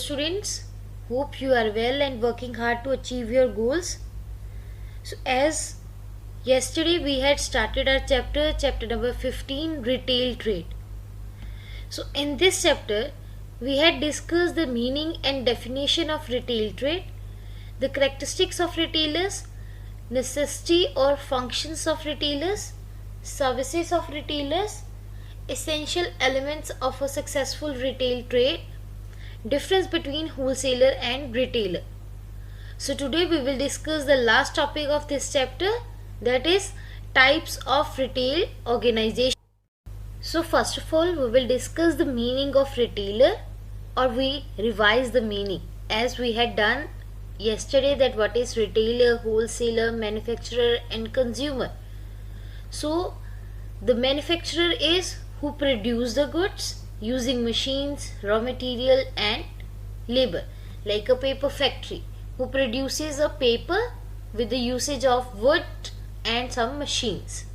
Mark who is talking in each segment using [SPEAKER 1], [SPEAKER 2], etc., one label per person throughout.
[SPEAKER 1] students, hope you are well and working hard to achieve your goals. So as yesterday we had started our chapter number 15, retail trade. So in this chapter we had discussed the meaning and definition of retail trade, the characteristics of retailers, necessity or functions of retailers, services of retailers, essential elements of a successful retail trade, difference between wholesaler and retailer. So today we will discuss the last topic of this chapter, that is types of retail organization. So first of all we will discuss the meaning of retailer, or we revise the meaning as we had done yesterday, that what is retailer, wholesaler, manufacturer and consumer. So the manufacturer is who produce the goods using machines, raw material and labor, like a paper factory who produces a paper with the usage of wood and some machines.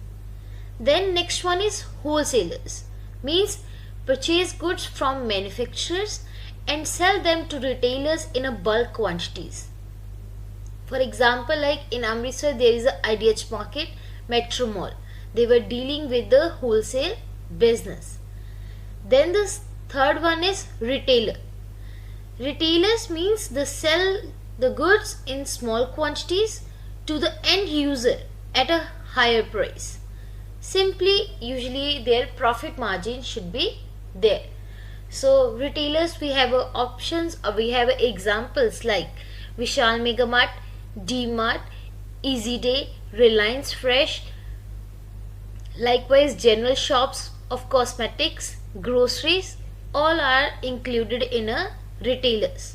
[SPEAKER 1] Then next one is wholesalers, means purchase goods from manufacturers and sell them to retailers in a bulk quantities. For example, like in Amritsar there is a IDH market, Metro Mall. They were dealing with the wholesale business. Then the third one is retailer. Retailers means they sell the goods in small quantities to the end user at a higher price. Simply, usually their profit margin should be there. So retailers, we have options, or we have examples like Vishal Mega Mart, D-Mart, Easy Day, Reliance Fresh. Likewise, general shops of cosmetics, groceries, all are included in a retailers.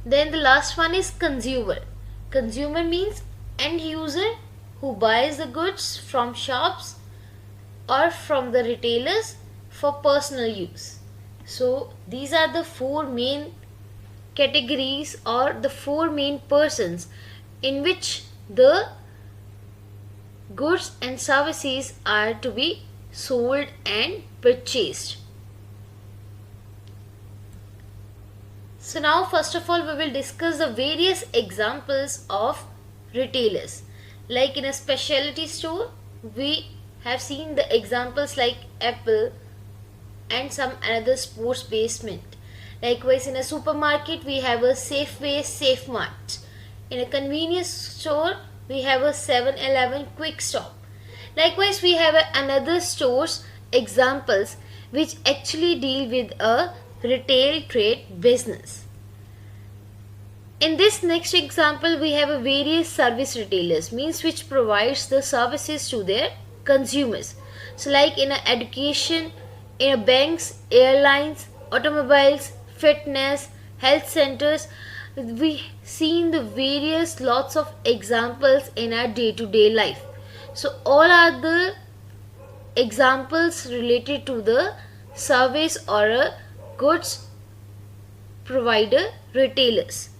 [SPEAKER 1] Then the last one is consumer. Consumer means end user who buys the goods from shops or from the retailers for personal use. So these are the four main categories, or the four main persons in which the goods and services are to be sold and purchased. So now first of all we will discuss the various examples of retailers. Like in a specialty store we have seen the examples like Apple and some another sports basement. Likewise in a supermarket we have a Safeway, Safemart. In a convenience store we have a 7-Eleven Quick Stop. Likewise we have another stores examples which actually deal with a retail trade business. In this next example we have a various service retailers, means which provides the services to their consumers. So like in a education, in a banks, airlines, automobiles, fitness, health centers, we seen the various lots of examples in our day-to-day life. So all are the examples related to the service or a goods provider retailers.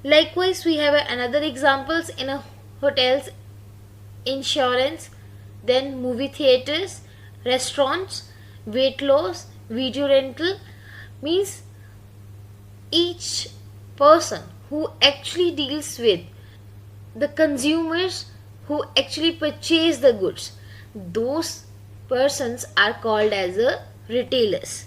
[SPEAKER 1] Likewise we have another examples in a hotels, insurance, then movie theaters, restaurants, weight loss, video rental, means each person who actually deals with the consumers who actually purchase the goods, those persons are called as a retailers.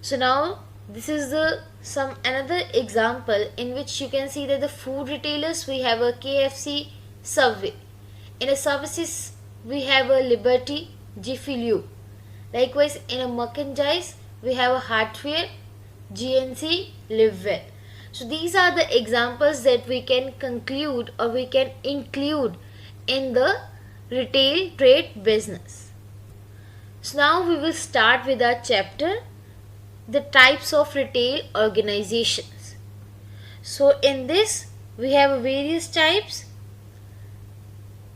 [SPEAKER 1] So now this is the some another example in which you can see that the food retailers, we have a KFC, Subway. In a services we have a Liberty, Jiffy Lube. Likewise in a merchandise we have a Hardware, GNC, Live Well. So these are the examples that we can conclude or we can include in the retail trade business. So now we will start with our chapter, the types of retail organizations. So in this we have various types.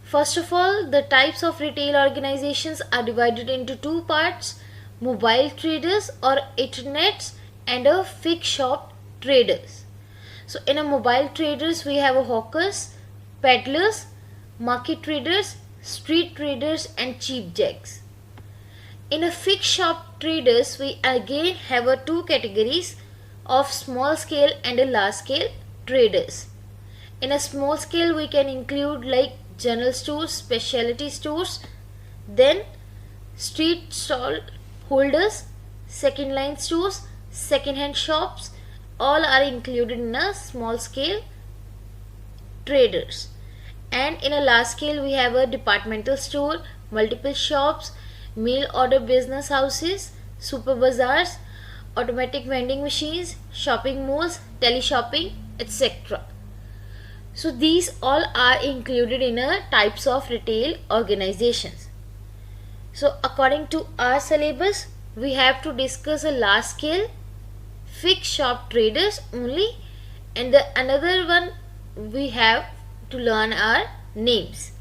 [SPEAKER 1] First of all, the types of retail organizations are divided into two parts: mobile traders or internets and a fixed shop traders. So in a mobile traders we have a hawkers, peddlers, market traders, street traders and cheap jacks. In a fixed shop traders, we again have a two categories of small scale and a large scale traders. In a small scale, we can include like general stores, specialty stores, then street stall holders, second line stores, second hand shops, all are included in a small scale traders. And in a large scale, we have a departmental store, multiple shops, mail order business houses, super bazaars, automatic vending machines, shopping malls, teleshopping, etc. So these all are included in a types of retail organizations. So according to our syllabus, we have to discuss a large scale fixed shop traders only, and the another one we have to learn our names.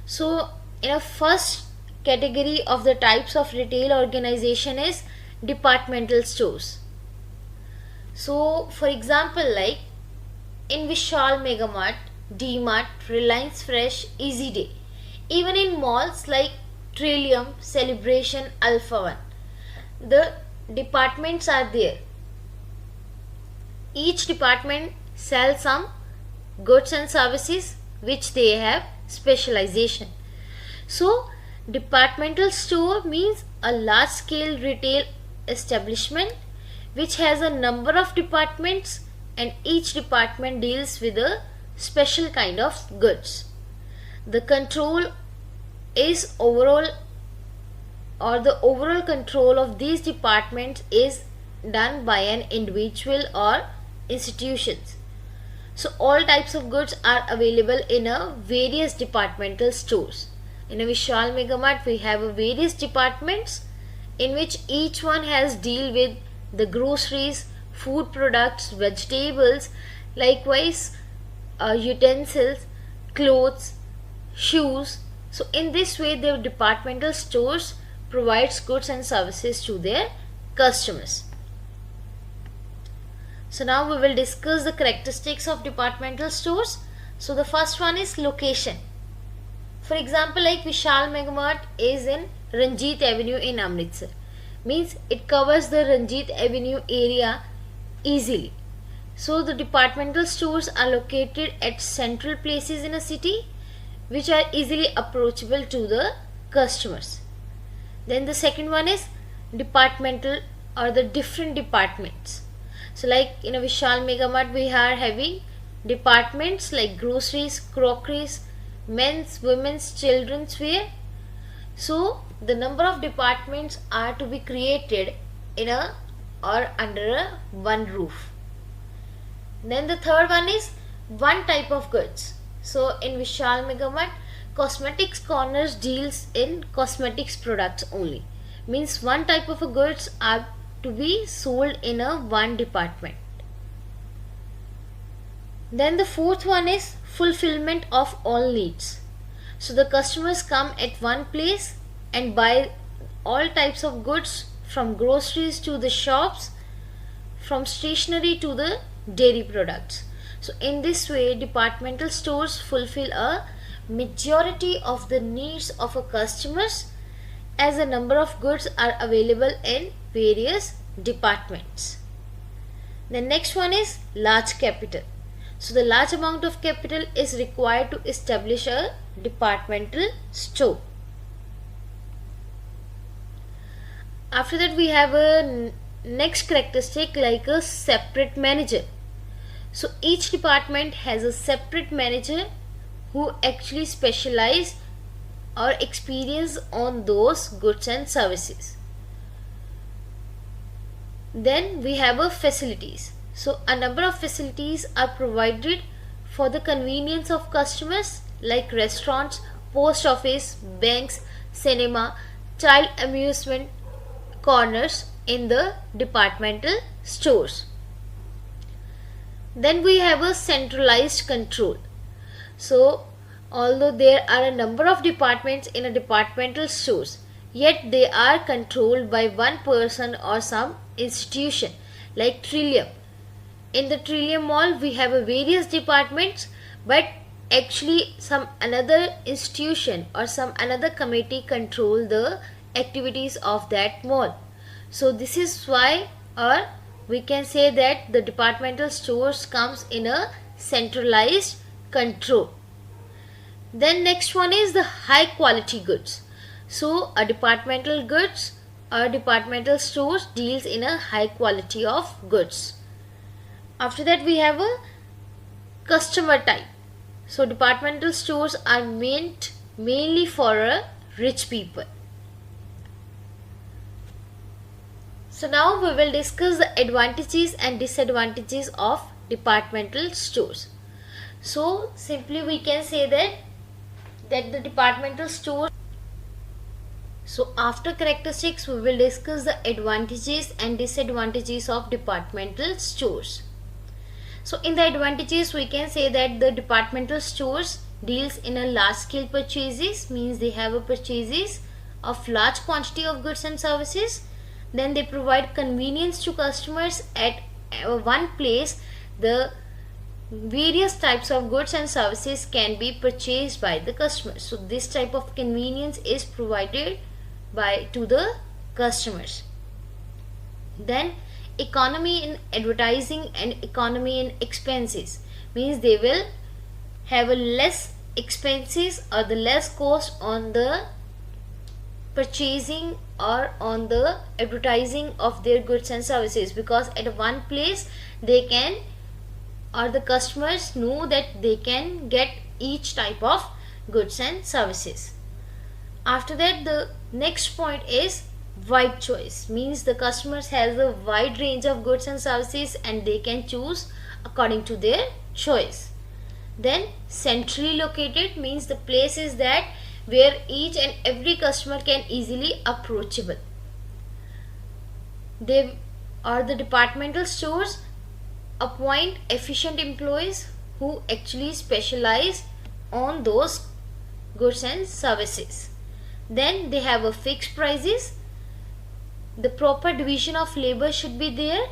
[SPEAKER 1] So in a first category of the types of retail organization is departmental stores. So for example, like in Vishal Megamart, D-Mart, Reliance Fresh, Easy Day, even in malls like Trillium, Celebration, Alpha One, the departments are there. Each department sells some goods and services which they have specialization. So departmental store means a large scale retail establishment which has a number of departments, and each department deals with a special kind of goods. The control is overall, or the overall control of these departments is done by an individual or institutions. So all types of goods are available in a various departmental stores. In a Vishal Megamart, we have a various departments in which each one has deal with the groceries, food products, vegetables, likewise utensils, clothes, shoes. So in this way, the departmental stores provides goods and services to their customers. So now we will discuss the characteristics of departmental stores. So the first one is location. For example, like Vishal Megamart is in Ranjit Avenue in Amritsar. Means it covers the Ranjit Avenue area easily. So the departmental stores are located at central places in a city which are easily approachable to the customers. Then the second one is departmental or the different departments. So like in a Vishal Megamart, we are having departments like groceries, crockeries, men's, women's, children's wear. So the number of departments are to be created in a or under a one roof. Then the third one is one type of goods. So in Vishal Megamart, cosmetics corners deals in cosmetics products only. Means one type of goods are to be sold in a one department. Then the fourth one is fulfillment of all needs. So the customers come at one place and buy all types of goods, from groceries to the shops, from stationery to the dairy products. So in this way, departmental stores fulfill a majority of the needs of a customers, as a number of goods are available in various departments. The next one is large capital. So the large amount of capital is required to establish a departmental store. After that, we have a next characteristic like a separate manager. So each department has a separate manager who actually specialize or experience on those goods and services. Then we have a facilities. So a number of facilities are provided for the convenience of customers like restaurants, post office, banks, cinema, child amusement corners in the departmental stores. Then we have a centralized control. So although there are a number of departments in a departmental stores, yet they are controlled by one person or some institution like Trillium. In the Trillium Mall, we have a various departments, but actually some another institution or some another committee control the activities of that mall. So this is why, or we can say that the departmental stores comes in a centralized control. Then next one is the high quality goods. So a departmental goods or departmental stores deals in a high quality of goods. After that we have a customer type. So departmental stores are meant mainly for rich people. So now we will discuss the advantages and disadvantages of departmental stores. So simply we can say that the departmental store. So after characteristics we will discuss the advantages and disadvantages of departmental stores. So in the advantages we can say that the departmental stores deals in a large scale purchases, means they have a purchases of large quantity of goods and services. Then they provide convenience to customers at one place. The various types of goods and services can be purchased by the customers. So this type of convenience is provided to the customers. Then economy in advertising and economy in expenses, means they will have a less expenses or the less cost on the purchasing or on the advertising of their goods and services, because at one place they can, or the customers know that they can get each type of goods and services. After that the next point is wide choice, means the customers has a wide range of goods and services and they can choose according to their choice. Then centrally located, means the place is that where each and every customer can easily approachable. They are the departmental stores appoint efficient employees who actually specialize on those goods and services. Then they have a fixed prices. The proper division of labor should be there.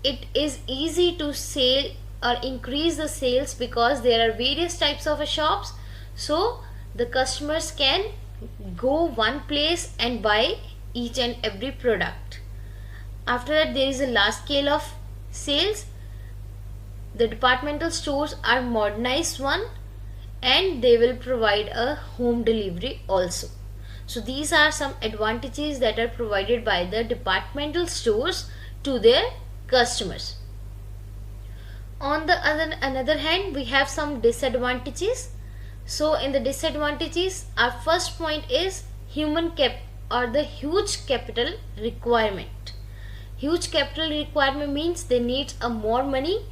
[SPEAKER 1] It is easy to sell or increase the sales because there are various types of shops, so the customers can go one place and buy each and every product. After that there is a large scale of sales. The departmental stores are modernized one and they will provide a home delivery also. So these are some advantages that are provided by the departmental stores to their customers. On the another hand we have some disadvantages. So in the disadvantages, our first point is human cap or the huge capital requirement. Huge capital requirement means they need a more money.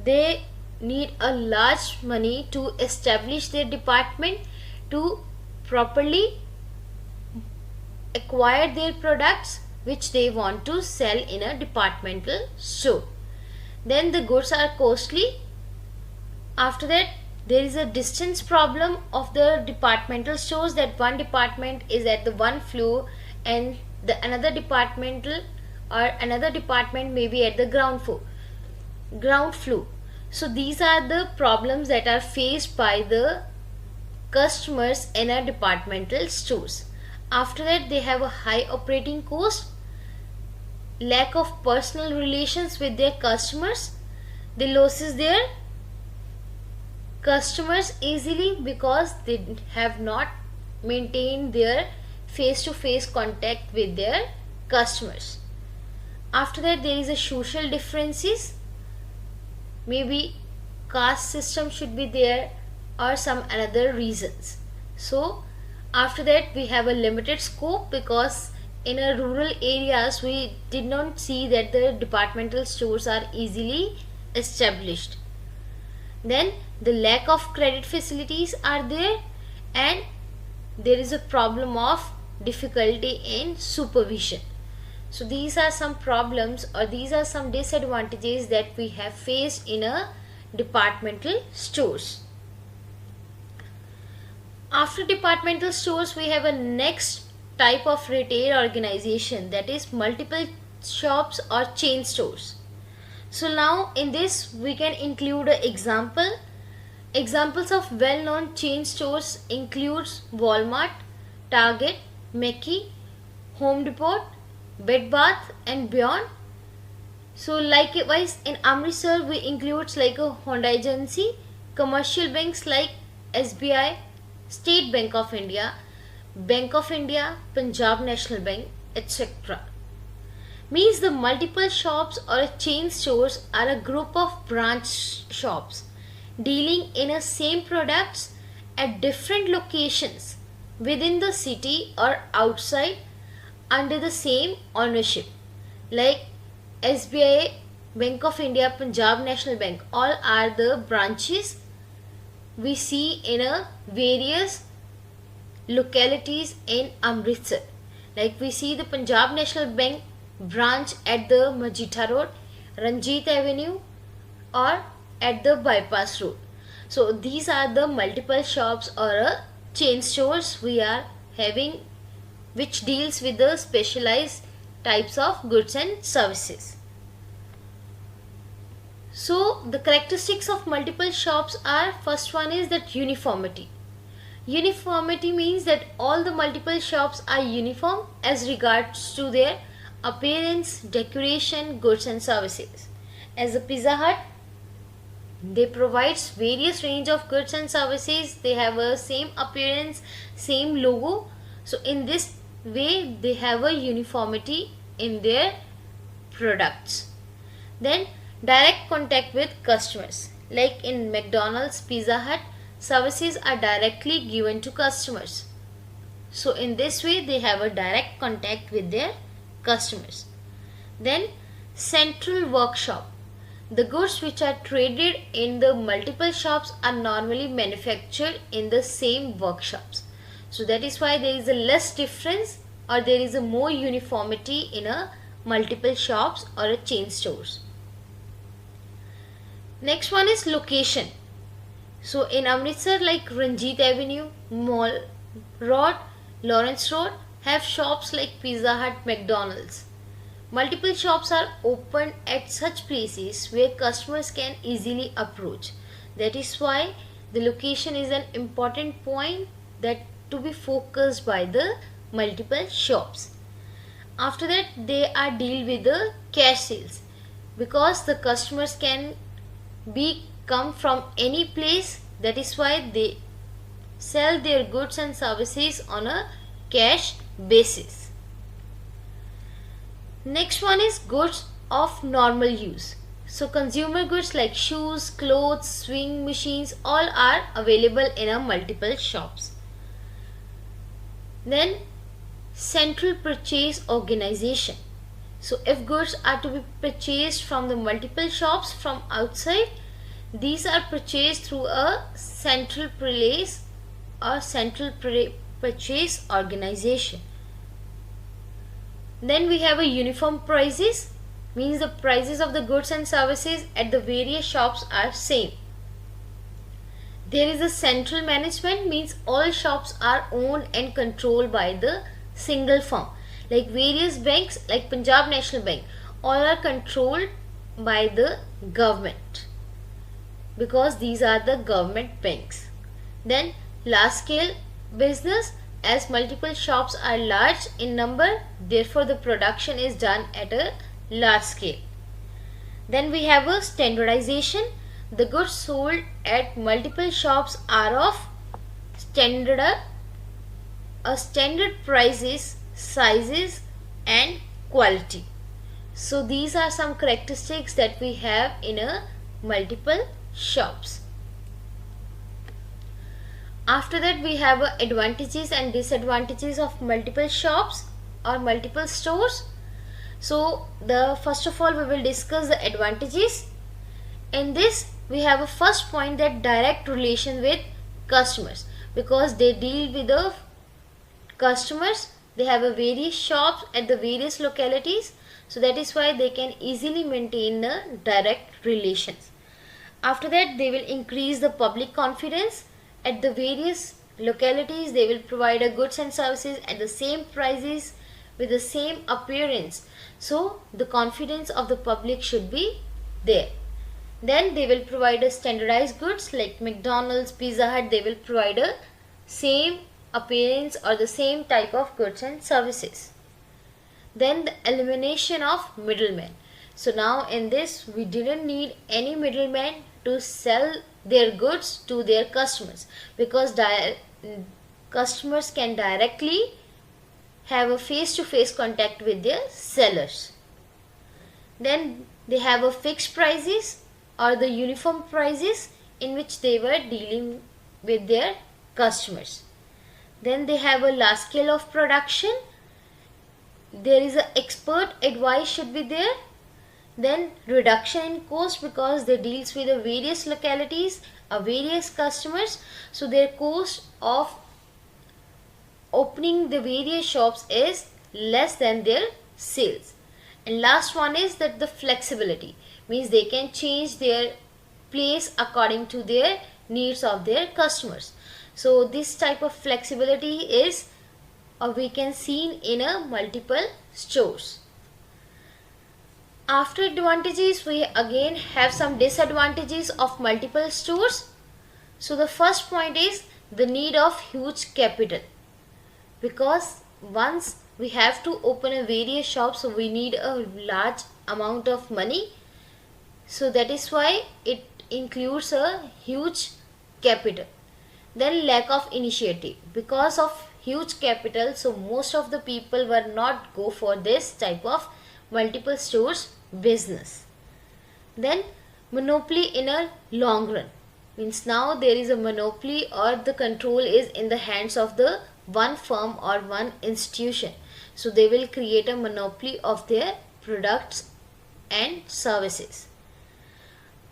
[SPEAKER 1] They need a large money to establish their department, to properly acquire their products which they want to sell in a departmental store. Then the goods are costly. After that there is a distance problem of the departmental stores, that one department is at the one floor and the another departmental or another department may be at the ground floor. So these are the problems that are faced by the customers in a departmental stores. After that they have a high operating cost, lack of personal relations with their customers. They loses their customers easily because they have not maintained their face-to-face contact with their customers. After that there is a social differences, maybe caste system should be there or some another reasons. So after that we have a limited scope, because in a rural areas we did not see that the departmental stores are easily established. Then the lack of credit facilities are there and there is a problem of difficulty in supervision. So these are some problems or these are some disadvantages that we have faced in a departmental stores. After departmental stores we have a next type of retail organization, that is multiple shops or chain stores. So now in this we can include an example Examples of well-known chain stores includes Walmart, Target, Mackey, Home Depot, Bed Bath and Beyond. So likewise in Amritsar we includes like a Honda agency, commercial banks like SBI, State Bank of India, Punjab National Bank, etc. Means the multiple shops or a chain stores are a group of branch shops dealing in a same products at different locations within the city or outside under the same ownership, like SBI, Bank of India, Punjab National Bank, all are the branches we see in a various localities in Amritsar. Like we see the Punjab National Bank branch at the Majita Road, Ranjit Avenue or at the Bypass Road. So these are the multiple shops or chain stores we are having which deals with the specialized types of goods and services. So the characteristics of multiple shops are, first one is that uniformity. Uniformity means that all the multiple shops are uniform as regards to their appearance, decoration, goods and services. As a Pizza Hut, they provides various range of goods and services. They have a same appearance, same logo. So in this way they have a uniformity in their products. Then direct contact with customers. Like in McDonald's, Pizza Hut, services are directly given to customers. So in this way they have a direct contact with their customers. Then central workshop. The goods which are traded in the multiple shops are normally manufactured in the same workshops. So that is why there is a less difference or there is a more uniformity in a multiple shops or a chain stores. Next one is location. So in Amritsar, like Ranjit Avenue, Mall Road, Lawrence Road have shops like Pizza Hut, McDonald's. Multiple shops are opened at such places where customers can easily approach. That is why the location is an important point that to be focused by the multiple shops. After that they are deal with the cash sales because the customers can be come from any place. That is why they sell their goods and services on a cash basis. Next one is goods of normal use. So consumer goods like shoes, clothes, sewing machines all are available in a multiple shops. Then central purchase organization. So if goods are to be purchased from the multiple shops from outside, these are purchased through a central place or central purchase organization. Then we have a uniform prices, means the prices of the goods and services at the various shops are same. There is a central management, means all shops are owned and controlled by the single firm. Like various banks like Punjab National Bank, all are controlled by the government because these are the government banks. Then large scale business, as multiple shops are large in number, therefore the production is done at a large scale. Then we have a standardization. The goods sold at multiple shops are of standard prices, sizes and quality. So these are some characteristics that we have in a multiple shops. After that we have advantages and disadvantages of multiple shops or multiple stores. So the first of all we will discuss the advantages. In this we have a first point, that direct relation with customers, because they deal with the customers. They have a various shops at the various localities, so that is why they can easily maintain the direct relations. After that they will increase the public confidence. At the various localities they will provide a goods and services at the same prices with the same appearance, so the confidence of the public should be there. Then they will provide a standardized goods like McDonald's, Pizza Hut. They will provide a same appearance or the same type of goods and services. Then the elimination of middlemen. So now in this we didn't need any middleman to sell their goods to their customers, because customers can directly have a face-to-face contact with their sellers. Then they have a fixed prices or the uniform prices in which they were dealing with their customers. Then they have a large scale of production. There is a expert advice should be there. Then reduction in cost, because they deals with the various localities, various customers, so their cost of opening the various shops is less than their sales. And last one is that the flexibility, means they can change their place according to their needs of their customers. So this type of flexibility is we can see in a multiple stores. After advantages, we again have some disadvantages of multiple stores. So the first point is the need of huge capital, because once we have to open a various shops, so we need a large amount of money. So that is why it includes a huge capital. Then lack of initiative, because of huge capital, so most of the people were not go for this type of multiple stores business. Then monopoly in a long run, means now there is a monopoly or the control is in the hands of the one firm or one institution, so they will create a monopoly of their products and services.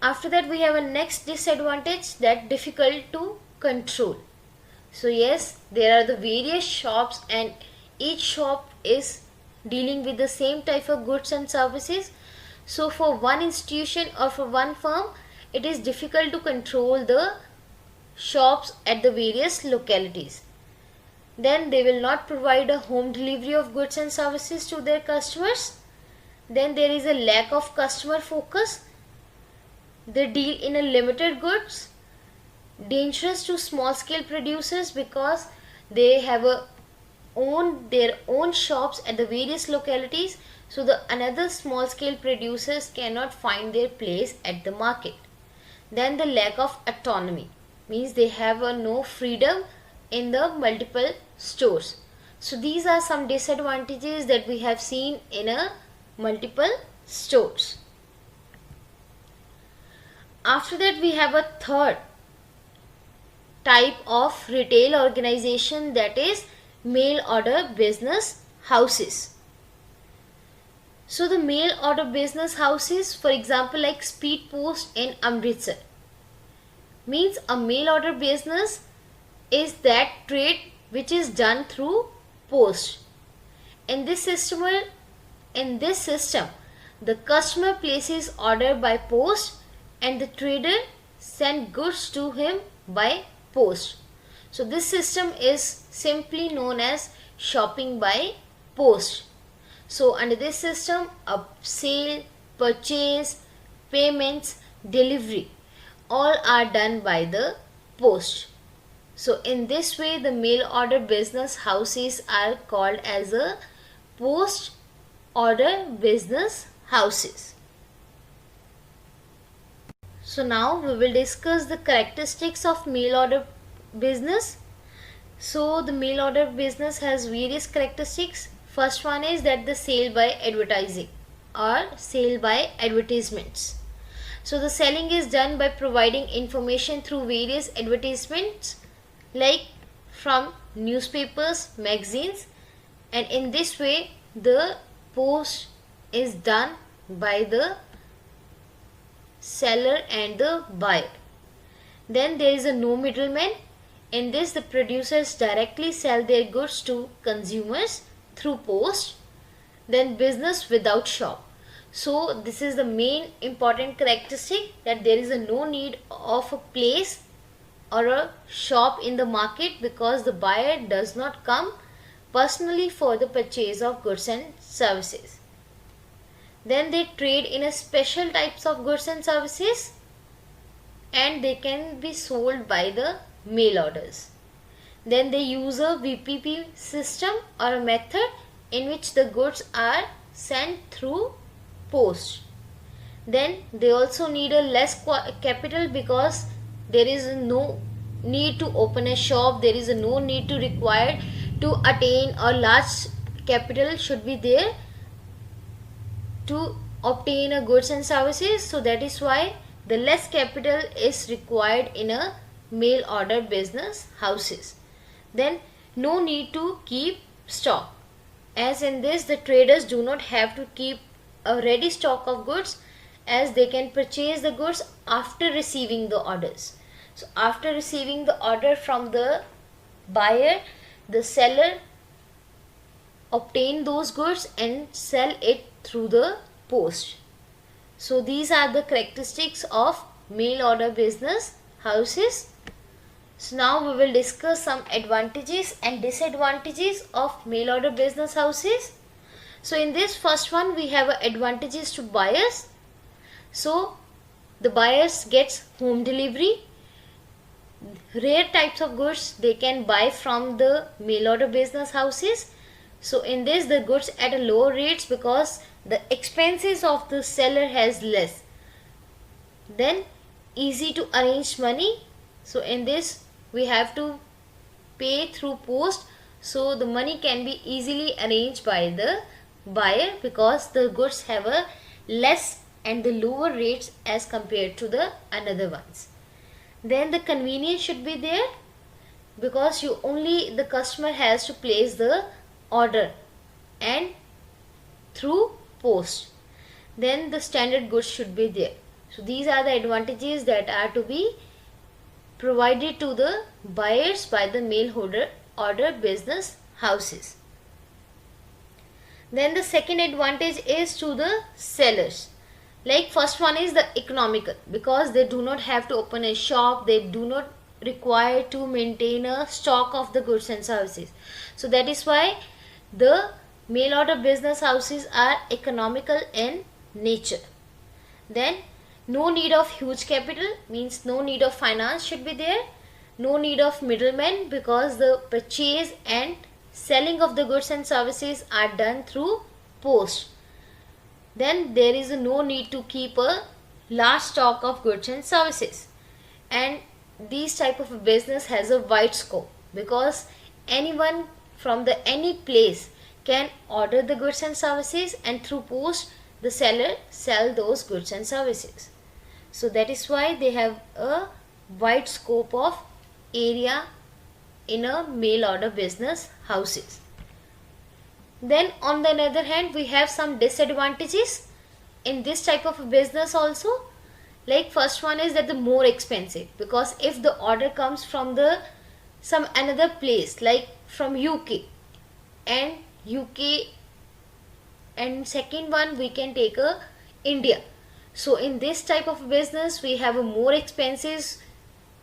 [SPEAKER 1] After that we have a next disadvantage, that difficult to control. So yes, there are the various shops and each shop is dealing with the same type of goods and services. So for one institution or for one firm, it is difficult to control the shops at the various localities. Then they will not provide a home delivery of goods and services to their customers. Then there is a lack of customer focus. They deal in a limited goods, dangerous to small scale producers, because they have their own shops at the various localities, so the another small scale producers cannot find their place at the market. Then the lack of autonomy, means they have no freedom in the multiple stores. So these are some disadvantages that we have seen in a multiple stores. After that we have a third type of retail organization, that is mail order business houses. So the mail order business houses, for example like Speed Post in Amritsar, means a mail order business is that trade which is done through post. In this system the customer places order by post and the trader send goods to him by post. So this system is simply known as shopping by post. So under this system, a sale, purchase, payments, delivery, all are done by the post. So in this way the mail order business houses are called as a post order business houses. So now we will discuss the characteristics of mail order business. So the mail order business has various characteristics. First one is that the sale by advertising or sale by advertisements. So the selling is done by providing information through various advertisements like from newspapers, magazines, and in this way the post is done by the seller and the buyer. Then there is a no middleman. In this the producers directly sell their goods to consumers through post. Then business without shop. So this is the main important characteristic, that there is no need of a place or a shop in the market, because the buyer does not come personally for the purchase of goods and services. Then they trade in a special types of goods and services. and they can be sold by the mail orders. Then they use a VPP system or a method in which the goods are sent through post. Then they also need a less capital because there is no need to open a shop, there is no need to require to attain a large capital should be there to obtain a goods and services. So that is why the less capital is required in a mail order business houses. Then no need to keep stock, as in this the traders do not have to keep a ready stock of goods, as they can purchase the goods after receiving the orders. So after receiving the order from the buyer, the seller obtain those goods and sell it through the post. So these are the characteristics of mail order business houses. So now we will discuss some advantages and disadvantages of mail order business houses. So in this first one we have advantages to buyers. So the buyers gets home delivery. Rare types of goods they can buy from the mail order business houses. So in this the goods at a lower rates because the expenses of the seller has less. Then easy to arrange money. So in this we have to pay through post, so the money can be easily arranged by the buyer because the goods have a less and the lower rates as compared to the another ones. Then the convenience should be there because the customer has to place the order and through post. Then the standard goods should be there. So these are the advantages that are to be provided to the buyers by the mail order business houses. Then the second advantage is to the sellers. Like first one is the economical, because they do not have to open a shop, they do not require to maintain a stock of the goods and services. So that is why the mail order business houses are economical in nature. Then no need of huge capital, means no need of finance should be there. No need of middlemen because the purchase and selling of the goods and services are done through post. Then there is no need to keep a large stock of goods and services. And this type of a business has a wide scope because anyone from any place can order the goods and services, and through post the seller sell those goods and services. So that is why they have a wide scope of area in a mail order business houses. Then on the other hand we have some disadvantages in this type of a business also. Like first one is that the more expensive, because if the order comes from some another place like from UK, and second one we can take India. So in this type of business we have a more expenses,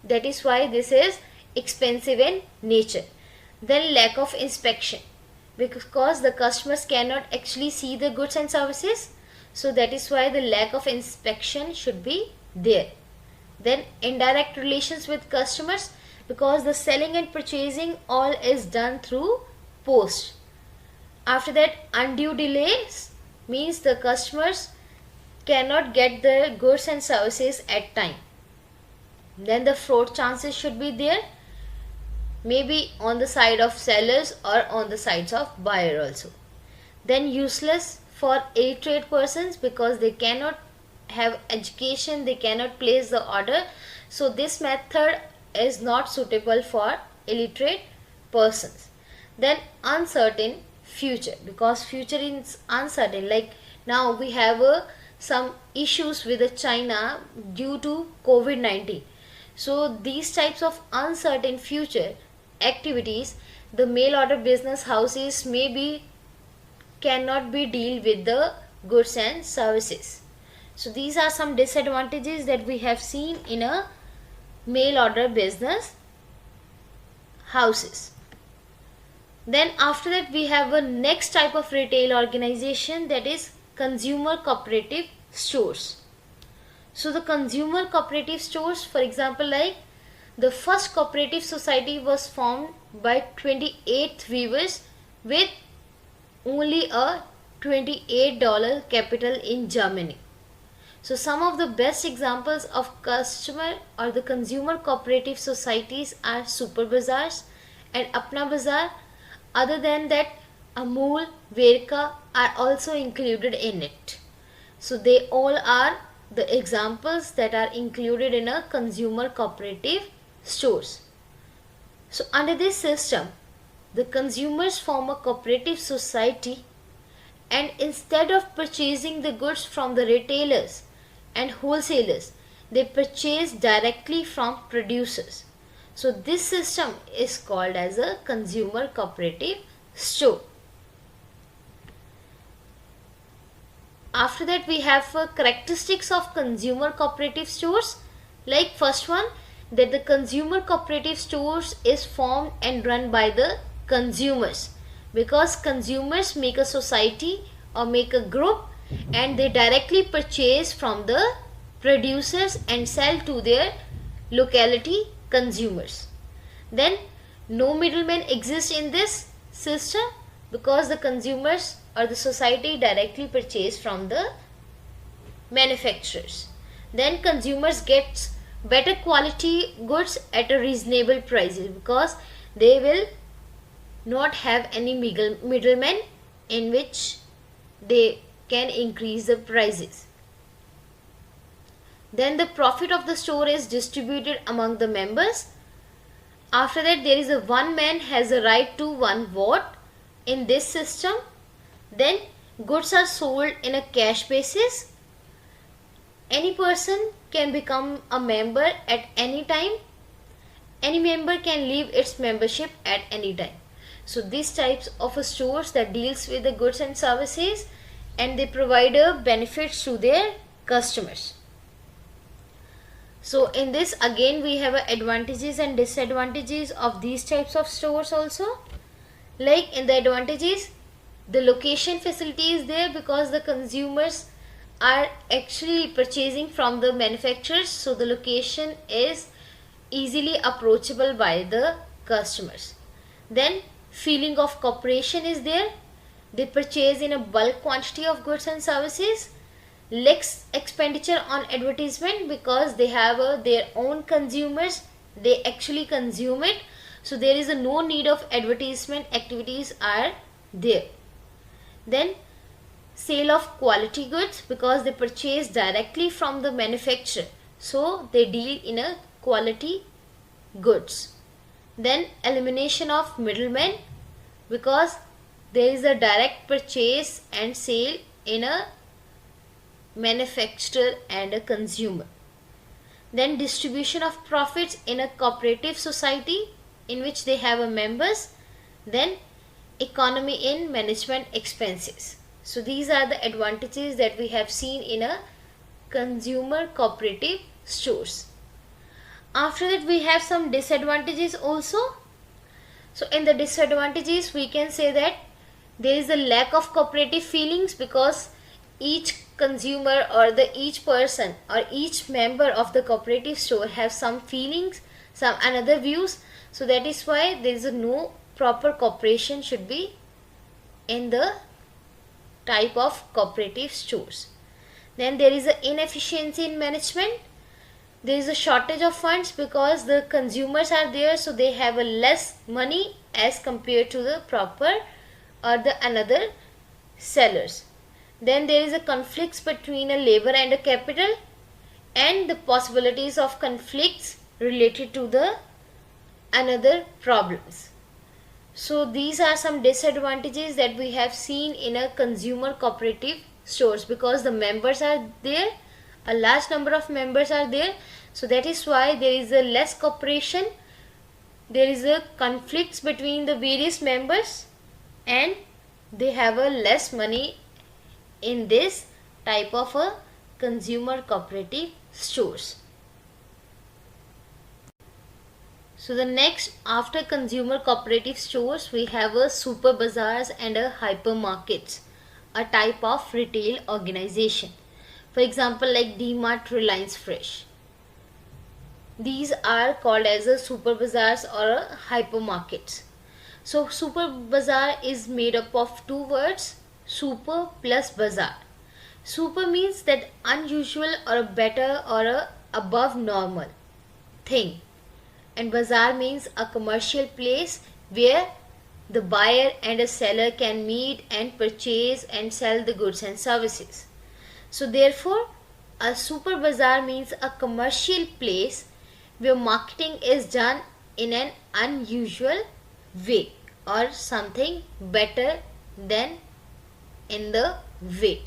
[SPEAKER 1] that is why this is expensive in nature. Then lack of inspection, because the customers cannot actually see the goods and services, so that is why the lack of inspection should be there. Then indirect relations with customers, because the selling and purchasing all is done through post. After that, undue delays, means the customers cannot get the goods and services at time. Then the fraud chances should be there, maybe on the side of sellers or on the sides of buyer also. Then useless for illiterate persons, because they cannot have education, they cannot place the order, so this method is not suitable for illiterate persons. Then uncertain future, because future is uncertain. Like now we have some issues with China due to COVID-19. So these types of uncertain future activities, the mail order business houses cannot be deal with the goods and services. So these are some disadvantages that we have seen in a mail order business houses. Then after that we have a next type of retail organization, that is consumer cooperative stores. So the consumer cooperative stores, for example, like the first cooperative society was formed by 28 weavers with only a $28 capital in Germany. So some of the best examples of customer or the consumer cooperative societies are Super Bazaars and Apna Bazaar. Other than that, Amul, Verka are also included in it. So they all are the examples that are included in a consumer cooperative stores. So under this system, the consumers form a cooperative society, and instead of purchasing the goods from the retailers and wholesalers, they purchase directly from producers. So this system is called as a consumer cooperative store. After that, we have characteristics of consumer cooperative stores. Like first one, that the consumer cooperative stores is formed and run by the consumers, because consumers make a society or make a group and they directly purchase from the producers and sell to their locality consumers. Then no middlemen exist in this system, because the consumers or the society directly purchase from the manufacturers. Then consumers get better quality goods at a reasonable prices, because they will not have any middlemen in which they can increase the prices. Then the profit of the store is distributed among the members. After that, there is a one man has a right to one vote in this system. Then goods are sold in a cash basis. Any person can become a member at any time. Any member can leave its membership at any time. So these types of stores that deals with the goods and services, and they provide benefits to their customers. So in this again we have advantages and disadvantages of these types of stores also. Like in the advantages, the location facility is there, because the consumers are actually purchasing from the manufacturers, so the location is easily approachable by the customers. Then feeling of cooperation is there. They purchase in a bulk quantity of goods and services. Less expenditure on advertisement, because they have their own consumers, they actually consume it, so there is no need of advertisement activities are there. Then sale of quality goods, because they purchase directly from the manufacturer, so they deal in a quality goods. Then elimination of middlemen, because there is a direct purchase and sale in a manufacturer and a consumer. Then distribution of profits in a cooperative society in which they have a members. Then economy in management expenses. So these are the advantages that we have seen in a consumer cooperative stores. After that, we have some disadvantages also. So in the disadvantages, we can say that there is a lack of cooperative feelings, because each consumer or each person or each member of the cooperative store have some feelings, some another views. So that is why there is no proper cooperation should be in the type of cooperative stores. Then there is an inefficiency in management. There is a shortage of funds, because the consumers are there, so they have a less money as compared to the proper or the another sellers. Then there is a conflicts between a labor and a capital, and the possibilities of conflicts related to the another problems. So these are some disadvantages that we have seen in a consumer cooperative stores, because the members are there, a large number of members are there, so that is why there is a less cooperation, there is a conflicts between the various members, and they have a less money in this type of a consumer cooperative stores. So the next, after consumer cooperative stores, we have a super bazaars and a hypermarkets, a type of retail organization. For example, like DMart, Reliance Fresh. These are called as a super bazaars or a hypermarkets. So super bazaar is made up of two words, super plus bazaar. Super means that unusual or a better or a above normal thing, and bazaar means a commercial place where the buyer and a seller can meet and purchase and sell the goods and services. So therefore, a super bazaar means a commercial place where marketing is done in an unusual way or something better than in the way.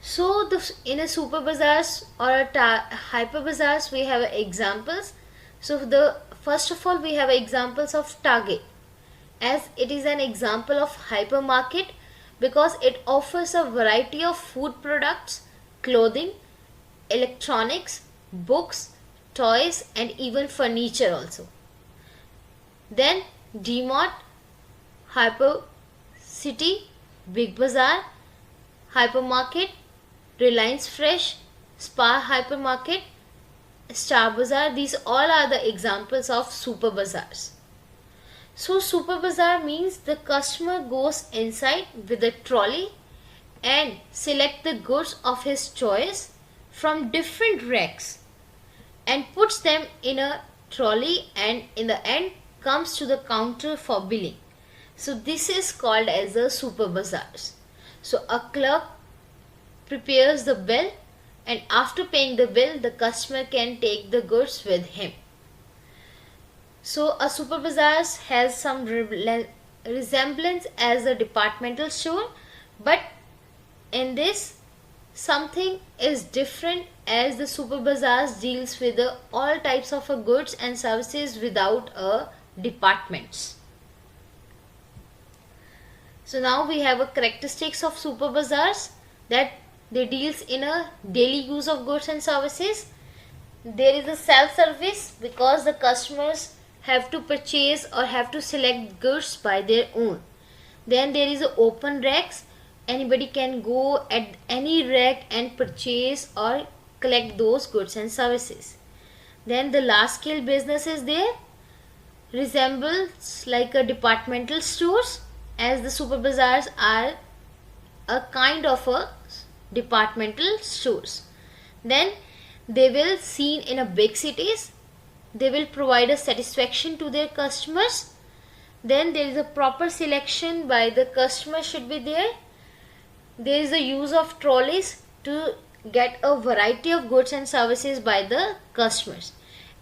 [SPEAKER 1] So in a super bazaars or a hyper bazaars we have examples. So the first of all we have examples of Target, as it is an example of hypermarket because it offers a variety of food products, clothing, electronics, books, toys and even furniture also. Then DMart, Hyper City, Big Bazaar, Hypermarket, Reliance Fresh, Spar Hypermarket, Star Bazaar, these all are the examples of super bazaars. So super bazaar means the customer goes inside with a trolley and select the goods of his choice from different racks and puts them in a trolley and in the end comes to the counter for billing. So this is called as a super bazaars. So a clerk prepares the bill and after paying the bill the customer can take the goods with him. So a super bazaars has some resemblance as a departmental store, but in this something is different as the super bazaars deals with all types of goods and services without departments. So now we have a characteristics of super bazaars, that they deals in a daily use of goods and services. There is a self-service because the customers have to purchase or have to select goods by their own. Then there is a open racks. Anybody can go at any rack and purchase or collect those goods and services. Then the large scale business is there, resembles like a departmental stores, as the super bazaars are a kind of a departmental stores. Then they will seen in a big cities, they will provide a satisfaction to their customers. Then there is a proper selection by the customer should be there. There is the use of trolleys to get a variety of goods and services by the customers.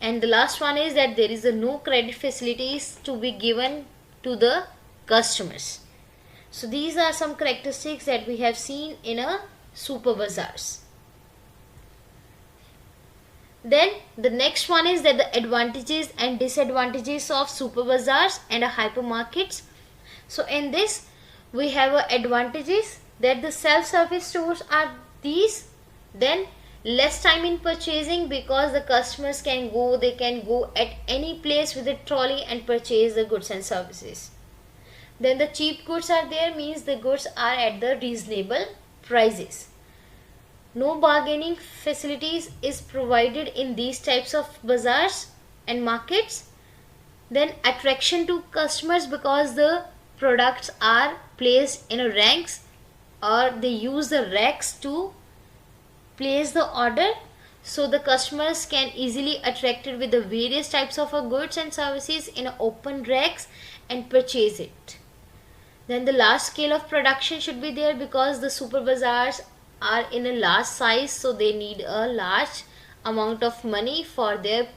[SPEAKER 1] And the last one is that there is a no credit facilities to be given to the customers. So these are some characteristics that we have seen in a super bazaars. Then the next one is that the advantages and disadvantages of super bazaars and hypermarkets. So in this we have advantages, that the self-service stores are these. Then less time in purchasing because the customers can go at any place with a trolley and purchase the goods and services. Then the cheap goods are there, means the goods are at the reasonable prices. No bargaining facilities is provided in these types of bazaars and markets. Then attraction to customers because the products are placed in a ranks or they use the racks to place the order, so the customers can easily attracted with the various types of goods and services in open racks and purchase it. Then the large scale of production should be there because the super bazaars are in a large size, so they need a large amount of money for their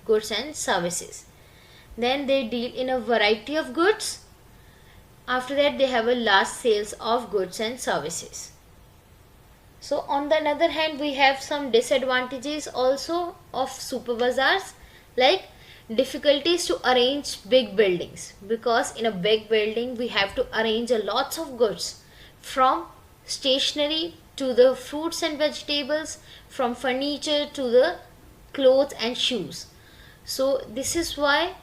[SPEAKER 1] goods and services. Then they deal in a variety of goods. After that they have a large sales of goods and services. So on the other hand we have some disadvantages also of super bazaars, like difficulties to arrange big buildings, because in a big building we have to arrange a lots of goods, from stationery to the fruits and vegetables, from furniture to the clothes and shoes. So this is why,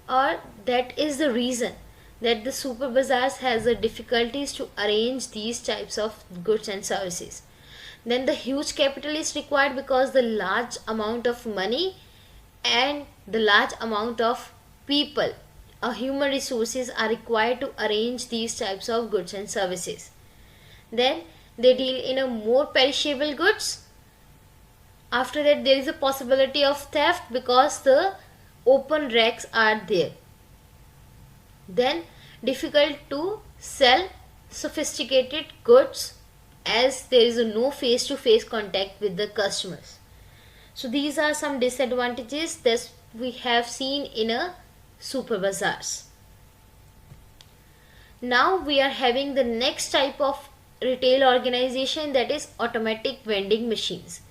[SPEAKER 1] or that is the reason that the super bazaars has the difficulties to arrange these types of goods and services. Then the huge capital is required because the large amount of money and the large amount of people or human resources are required to arrange these types of goods and services. Then they deal in a more perishable goods. After that, there is a possibility of theft because the open racks are there. Then difficult to sell sophisticated goods as there is no face-to-face contact with the customers. So these are some disadvantages that we have seen in a super bazaars. Now we are having the next type of retail organization, that is automatic vending machines.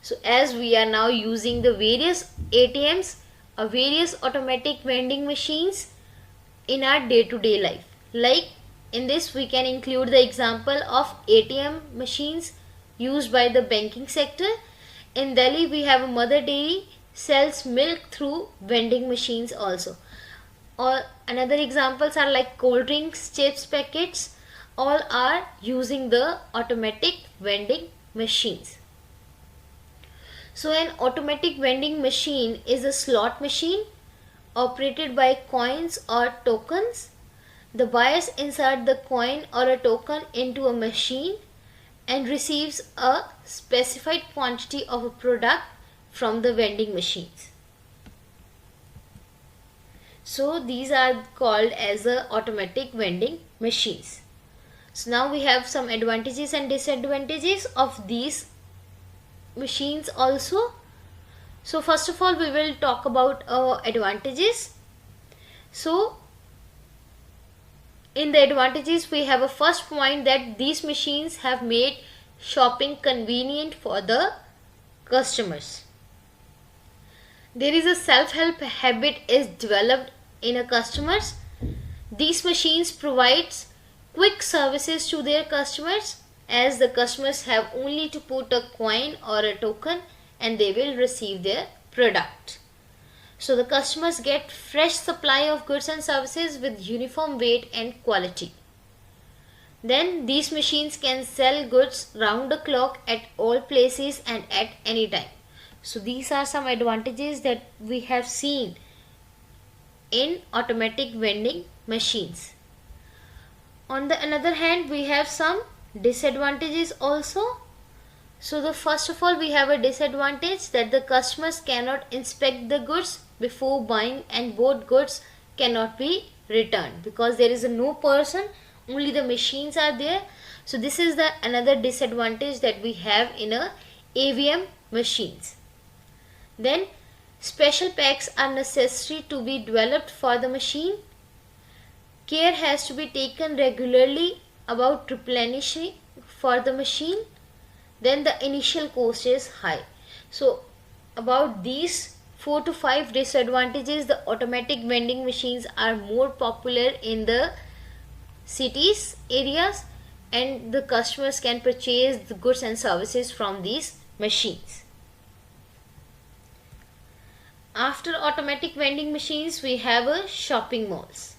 [SPEAKER 1] So as we are now using the various ATMs or various automatic vending machines in our day-to-day life, like in this we can include the example of ATM machines used by the banking sector. In Delhi we have a mother dairy sells milk through vending machines also. Or another examples are like cold drinks, chips packets, all are using the automatic vending machines. So an automatic vending machine is a slot machine operated by coins or tokens. The buyers insert the coin or a token into a machine and receives a specified quantity of a product from the vending machines. So these are called as automatic vending machines. So now we have some advantages and disadvantages of these machines also. So first of all we will talk about advantages. So in the advantages we have a first point that these machines have made shopping convenient for the customers. There is a self-help habit is developed in a customers. These machines provides quick services to their customers as the customers have only to put a coin or a token and they will receive their product. So the customers get fresh supply of goods and services with uniform weight and quality. Then these machines can sell goods round the clock at all places and at any time. So these are some advantages that we have seen in automatic vending machines. On the other hand, we have some disadvantages also. So the first of all we have a disadvantage that the customers cannot inspect the goods before buying and both goods cannot be returned because there is no person, only the machines are there. So this is the another disadvantage that we have in a AVM machines. Then special packs are necessary to be developed for the machine. Care has to be taken regularly about replenishing for the machine. Then the initial cost is high. So about these 4 to 5 disadvantages, the automatic vending machines are more popular in the cities areas and the customers can purchase the goods and services from these machines. After automatic vending machines we have a shopping malls.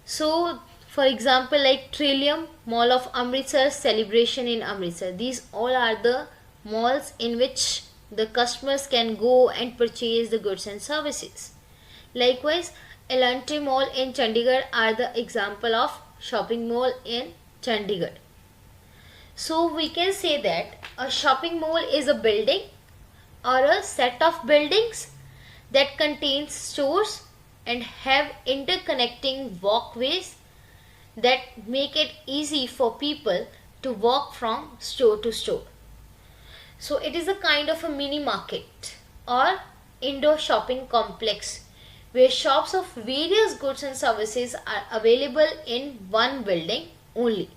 [SPEAKER 1] So for example like Trillium Mall of Amritsar, Celebration in Amritsar, these all are the malls in which the customers can go and purchase the goods and services. Likewise Elantry Mall in Chandigarh are the example of shopping mall in Chandigarh. So we can say that a shopping mall is a building or a set of buildings that contains stores and have interconnecting walkways that make it easy for people to walk from store to store. So it is a kind of a mini market or indoor shopping complex where shops of various goods and services are available in one building only.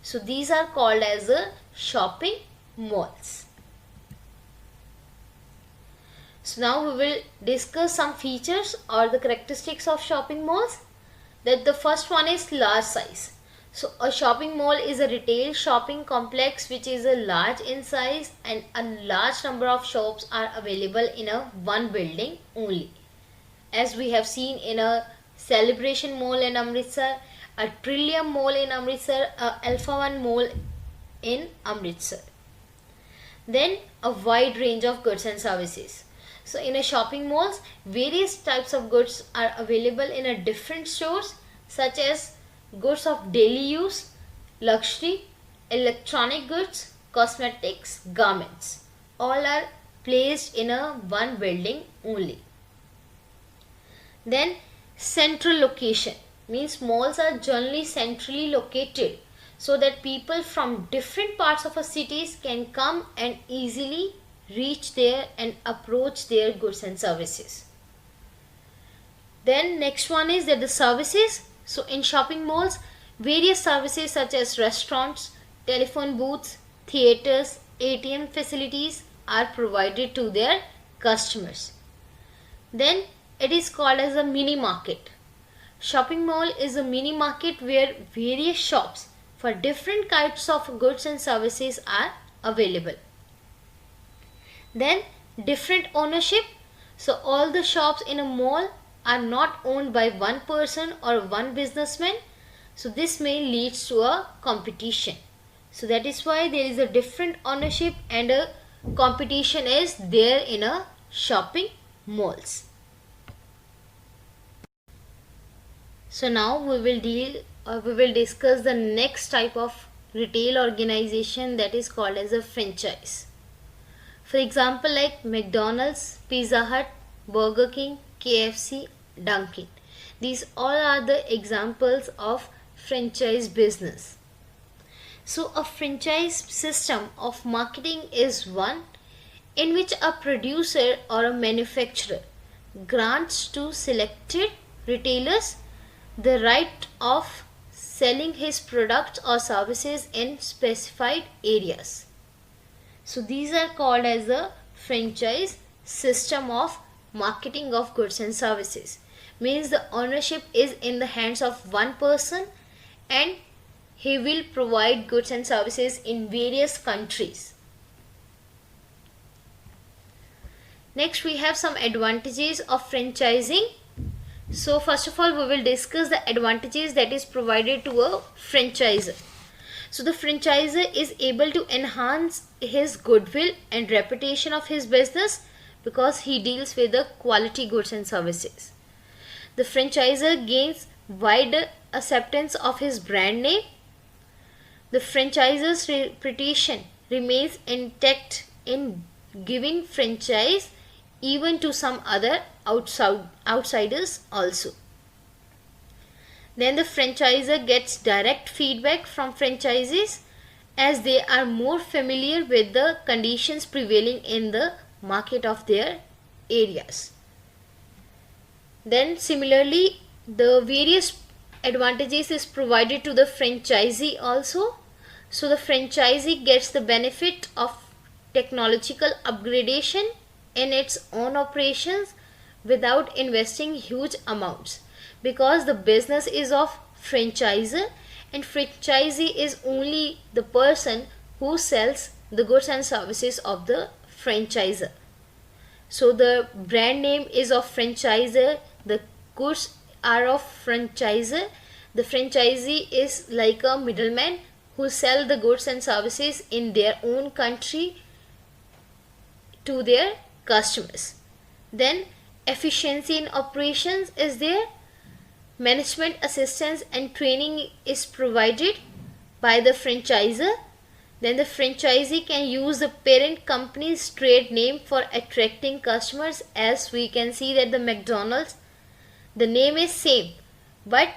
[SPEAKER 1] So these are called as a shopping malls. So now we will discuss some features or the characteristics of shopping malls. That the first one is large size. So a shopping mall is a retail shopping complex which is a large in size and a large number of shops are available in a one building only. As we have seen in a Celebration Mall in Amritsar, a Trillium Mall in Amritsar, a Alpha One Mall in Amritsar. Then a wide range of goods and services. So in a shopping malls, various types of goods are available in a different stores, such as goods of daily use, luxury, electronic goods, cosmetics, garments. All are placed in a one building only. Then central location means malls are generally centrally located so that people from different parts of a cities can come and easily reach there and approach their goods and services. Then next one is that the services. So in shopping malls, various services such as restaurants, telephone booths, theaters, ATM facilities are provided to their customers. Then it is called as a mini market. Shopping mall is a mini market where various shops for different kinds of goods and services are available. Then different ownership. So all the shops in a mall are not owned by one person or one businessman. So this may lead to a competition. So that is why there is a different ownership and a competition is there in a shopping malls. So now we will discuss the next type of retail organization, that is called as a franchise. For example, like McDonald's, Pizza Hut, Burger King, KFC, Dunkin'. These all are the examples of franchise business. So a franchise system of marketing is one in which a producer or a manufacturer grants to selected retailers the right of selling his products or services in specified areas. So these are called as the franchise system of marketing of goods and services. Means the ownership is in the hands of one person and he will provide goods and services in various countries. Next we have some advantages of franchising. So first of all we will discuss the advantages that is provided to a franchisor. So the franchisor is able to enhance his goodwill and reputation of his business because he deals with the quality goods and services. The franchisor gains wider acceptance of his brand name. The franchisor's reputation remains intact in giving franchise even to some other outsiders also. Then the franchisor gets direct feedback from franchisees as they are more familiar with the conditions prevailing in the market of their areas. Then similarly, the various advantages is provided to the franchisee also. So the franchisee gets the benefit of technological upgradation in its own operations without investing huge amounts, because the business is of franchisor and franchisee is only the person who sells the goods and services of the franchisor. So the brand name is of franchisor, the goods are of franchisor, the franchisee is like a middleman who sell the goods and services in their own country to their customers. Then efficiency in operations is there. Management assistance and training is provided by the franchisor. Then the franchisee can use the parent company's trade name for attracting customers, as we can see that the McDonald's, the name is same, but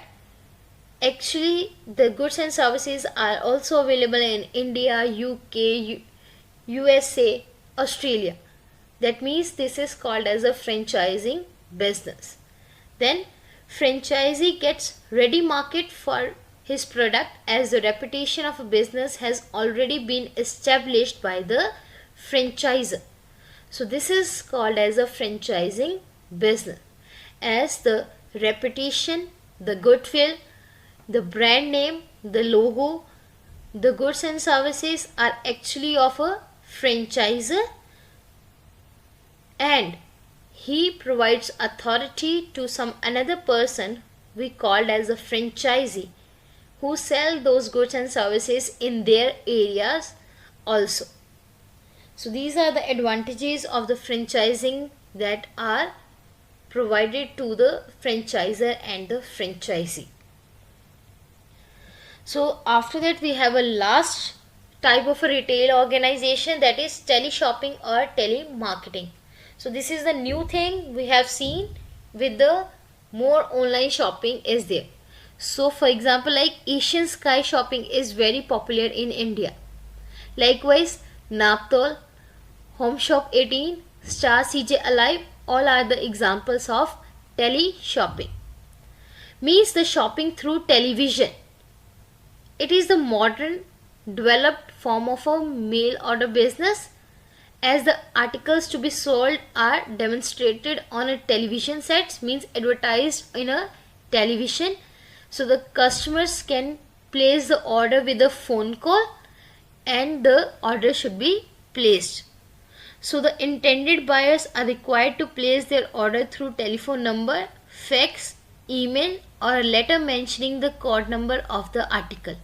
[SPEAKER 1] actually the goods and services are also available in India, UK, USA, Australia. That means this is called as a franchising business. Then franchisee gets ready market for his product as the reputation of a business has already been established by the franchisor. So this is called as a franchising business, as the reputation, the goodwill, the brand name, the logo, the goods and services are actually of a franchisor, and he provides authority to some another person we called as a franchisee, who sell those goods and services in their areas also. So these are the advantages of the franchising that are provided to the franchisor and the franchisee. So after that we have a last type of a retail organization, that is teleshopping or telemarketing. So this is the new thing we have seen with the more online shopping is there. So for example, like Asian Sky Shopping is very popular in India. Likewise, Naptol, Home Shop 18, Star CJ Alive, all are the examples of tele-shopping. Means the shopping through television. It is the modern developed form of a mail order business, as the articles to be sold are demonstrated on a television sets, means advertised in a television. So the customers can place the order with a phone call and the order should be placed. So the intended buyers are required to place their order through telephone number, fax, email or a letter mentioning the code number of the article.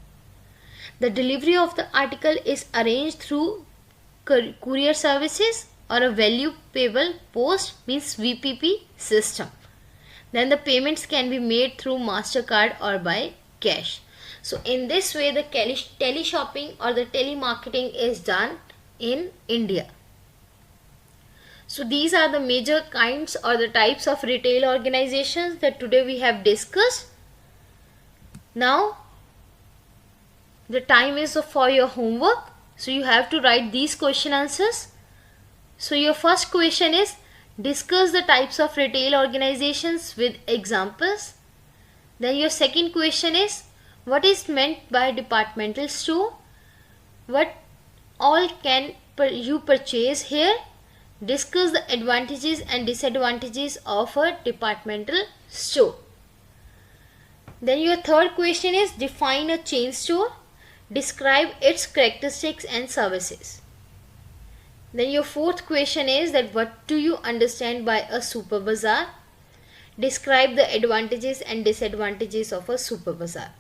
[SPEAKER 1] The delivery of the article is arranged through courier services or a value payable post, means VPP system. Then the payments can be made through MasterCard or by cash. So in this way the teleshopping or the telemarketing is done in India. So these are the major kinds or the types of retail organizations that today we have discussed. Now the time is for your homework. So you have to write these question answers. So your first question is, discuss the types of retail organizations with examples. Then your second question is, what is meant by departmental store? What all can you purchase here? Discuss the advantages and disadvantages of a departmental store. Then your third question is, define a chain store. Describe its characteristics and services. Then your fourth question is that what do you understand by a super bazaar? Describe the advantages and disadvantages of a super bazaar.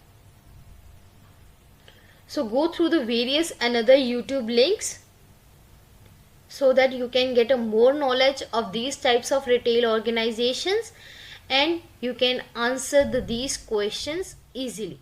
[SPEAKER 1] So go through the various another YouTube links so that you can get a more knowledge of these types of retail organizations and you can answer these questions easily.